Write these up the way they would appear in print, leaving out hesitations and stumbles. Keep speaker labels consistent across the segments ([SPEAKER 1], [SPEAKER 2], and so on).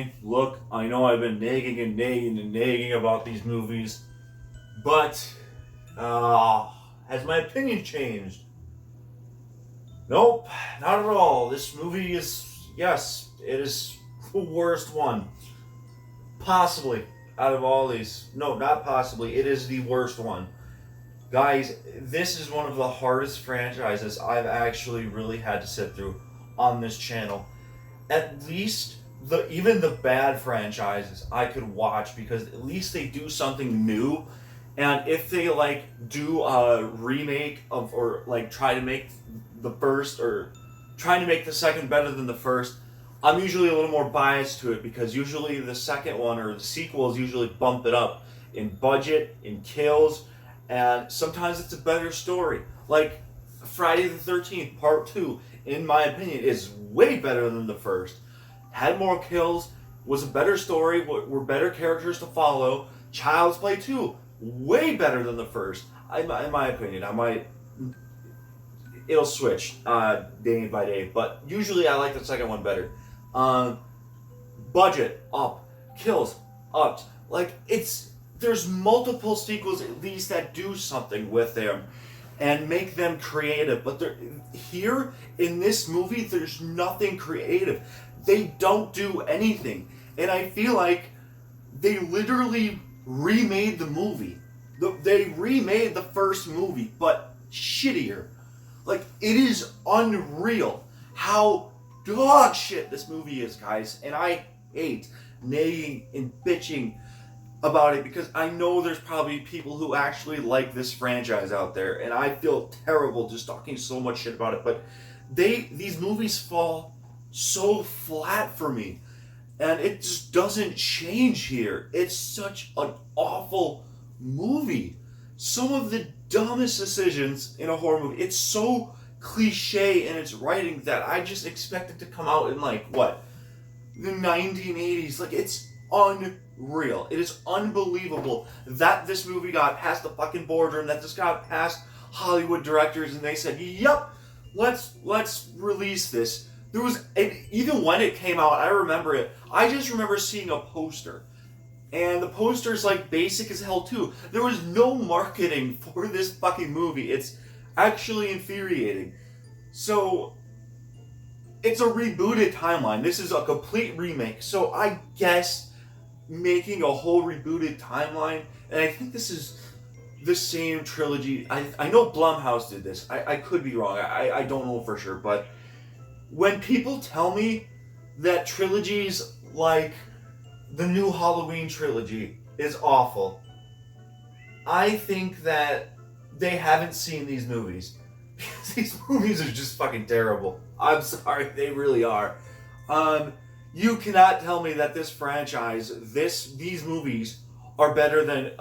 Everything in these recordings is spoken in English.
[SPEAKER 1] okay, look, I know I've been nagging and nagging and nagging about these movies, but has my opinion changed? Nope, not at all. This movie is, yes, it is the worst one. Possibly out of all these. No, not possibly. It is the worst one. Guys, this is one of the hardest franchises I've actually really had to sit through on this channel. At least even the bad franchises I could watch because at least they do something new. And if they do a remake of or try to make the first or trying to make the second better than the first, I'm usually a little more biased to it because usually the second one or the sequels usually bump it up in budget, in kills, and sometimes it's a better story. Like Friday the 13th Part 2, in my opinion, is way better than the first. Had more kills, was a better story, were better characters to follow. Child's Play 2, way better than the first. In my opinion, it'll switch day by day, but usually I like the second one better. Budget up, kills up. There's multiple sequels at least that do something with them and make them creative. But here in this movie, there's nothing creative. They don't do anything, and I feel like they literally remade the movie. They remade the first movie, but shittier. It is unreal how dog shit this movie is, guys. And I hate nagging and bitching about it because I know there's probably people who actually like this franchise out there, and I feel terrible just talking so much shit about it. But these movies fall so flat for me, and it just doesn't change here. It's such an awful movie. Some of the dumbest decisions in a horror movie. It's so cliche in its writing that I just expect it to come out in the 1980s. It's unreal. It is unbelievable that this movie got past the fucking boardroom, that this got past Hollywood directors, and they said, "Yep, let's release this." Even when it came out, I remember it. I just remember seeing a poster. And the poster's basic as hell too. There was no marketing for this fucking movie. It's actually infuriating. So it's a rebooted timeline. This is a complete remake. So I guess making a whole rebooted timeline, and I think this is the same trilogy. I know Blumhouse did this. I could be wrong. I don't know for sure. But when people tell me that trilogies like the new Halloween trilogy is awful, I think that they haven't seen these movies. Because these movies are just fucking terrible. I'm sorry, they really are. You cannot tell me that this franchise, these movies, are better than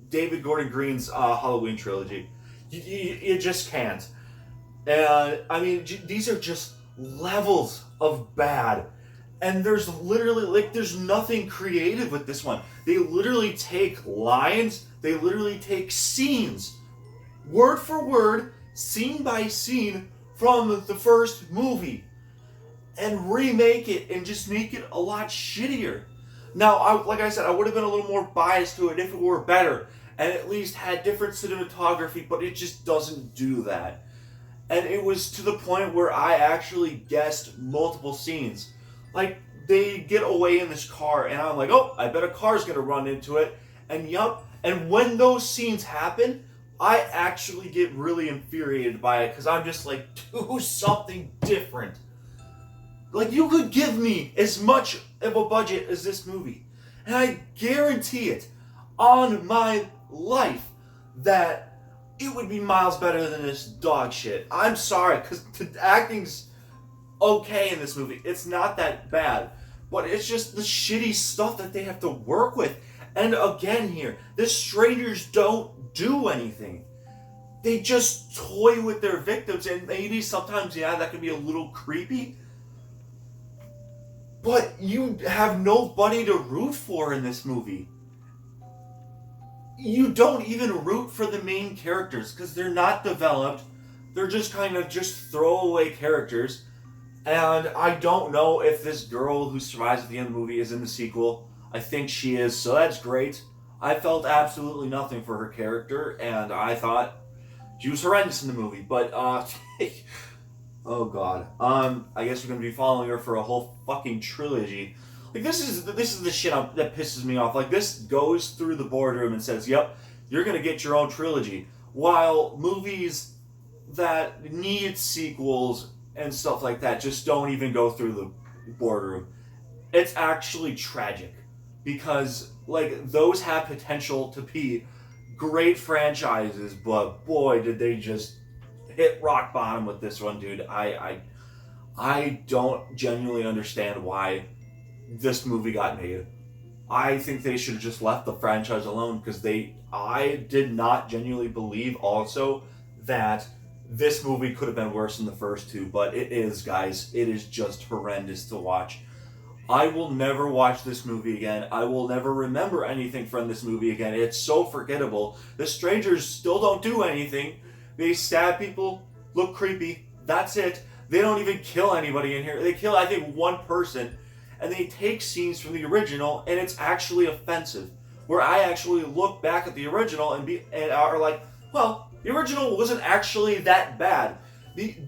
[SPEAKER 1] David Gordon Green's Halloween trilogy. You just can't. And I mean, these are just levels of bad. And there's literally, there's nothing creative with this one. They literally take lines, they literally take scenes, word for word, scene by scene, from the first movie, and remake it and just make it a lot shittier. Now, like I said, I would have been a little more biased to it if it were better, and at least had different cinematography, but it just doesn't do that. And it was to the point where I actually guessed multiple scenes. They get away in this car, and I'm like, oh, I bet a car's gonna run into it. And yup, and when those scenes happen, I actually get really infuriated by it, because I'm just like, do something different. You could give me as much of a budget as this movie, and I guarantee it, on my life, that it would be miles better than this dog shit. I'm sorry, because the acting's okay in this movie. It's not that bad. But it's just the shitty stuff that they have to work with. And again here, the strangers don't do anything. They just toy with their victims, and maybe sometimes, yeah, that can be a little creepy. But you have nobody to root for in this movie. You don't even root for the main characters because they're not developed. They're just kind of just throwaway characters. And I don't know if this girl who survives at the end of the movie is in the sequel. I think she is, so that's great. I felt absolutely nothing for her character, and I thought she was horrendous in the movie. But oh god. I guess we're gonna be following her for a whole fucking trilogy. Like this is the shit that pisses me off. Like this goes through the boardroom and says, "Yep, you're gonna get your own trilogy," while movies that need sequels and stuff like that just don't even go through the boardroom. It's actually tragic because like those have potential to be great franchises, but boy, did they just hit rock bottom with this one, dude. I don't genuinely understand why this movie got made. I think they should have just left the franchise alone because I did not genuinely believe also that this movie could have been worse than the first two, but it is, guys. It is just horrendous to watch. I will never watch this movie again. I will never remember anything from this movie again. It's so forgettable. The strangers still don't do anything. They stab people, look creepy. That's it. They don't even kill anybody in here. They kill, I think, one person, and they take scenes from the original, and it's actually offensive. Where I actually look back at the original and are like, well, the original wasn't actually that bad.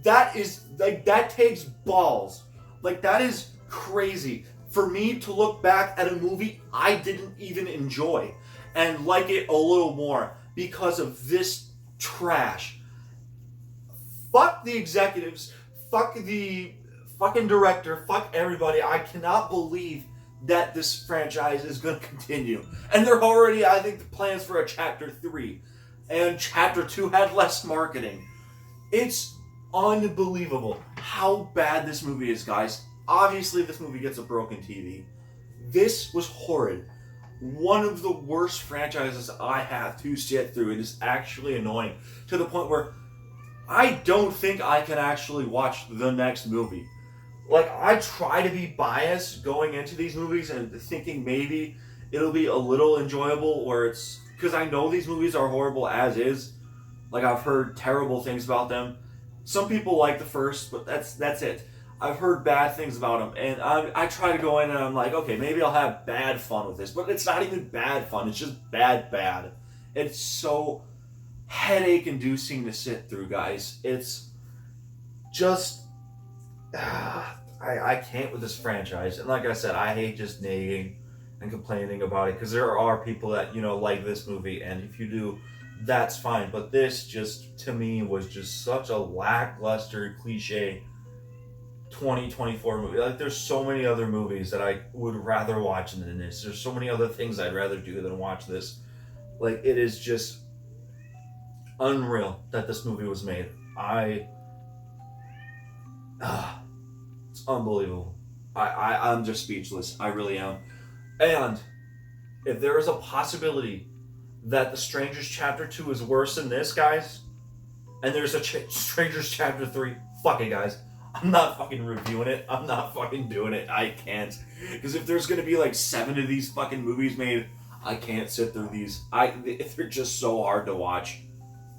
[SPEAKER 1] That takes balls. Like that is crazy for me to look back at a movie I didn't even enjoy and like it a little more because of this trash. Fuck the executives. Fuck the fucking director. Fuck everybody. I cannot believe that this franchise is going to continue. And they're already, I think, the plans for a chapter 3. And chapter 2 had less marketing. It's unbelievable how bad this movie is, guys. Obviously, this movie gets a broken TV. This was horrid. One of the worst franchises I have to sit through. It is actually annoying to the point where I don't think I can actually watch the next movie. Like, I try to be biased going into these movies and thinking maybe it'll be a little enjoyable, where it's because I know these movies are horrible as is. Like, I've heard terrible things about them. Some people like the first, but that's it. I've heard bad things about them, and I try to go in and I'm like, okay, maybe I'll have bad fun with this, but it's not even bad fun. It's just bad. It's so headache-inducing to sit through, guys. It's just I can't with this franchise, and like I said, I hate just nagging and complaining about it because there are people that like this movie, and if you do, that's fine. But this just to me was just such a lackluster cliche 2024 movie. Like there's so many other movies that I would rather watch than this. There's so many other things I'd rather do than watch this. Like it is just unreal that this movie was made. It's unbelievable. I'm just speechless. I really am. And if there is a possibility that The Strangers Chapter 2 is worse than this, guys, and there's a Strangers Chapter 3, fuck it, guys. I'm not fucking reviewing it. I'm not fucking doing it. I can't. Because if there's gonna be like 7 of these fucking movies made, I can't sit through these. They're just so hard to watch.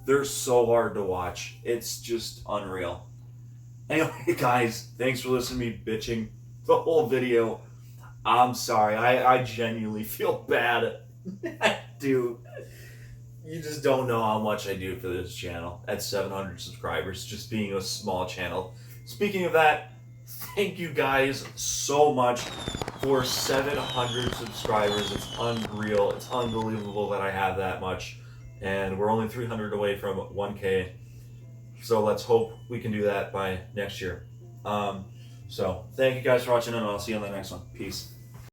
[SPEAKER 1] They're so hard to watch. It's just unreal. Anyway, guys, thanks for listening to me bitching the whole video. I'm sorry. I genuinely feel bad. I do. You just don't know how much I do for this channel at 700 subscribers, just being a small channel. Speaking of that, thank you guys so much for 700 subscribers. It's unreal. It's unbelievable that I have that much. And we're only 300 away from 1K. So let's hope we can do that by next year. So thank you guys for watching, and I'll see you on the next one. Peace.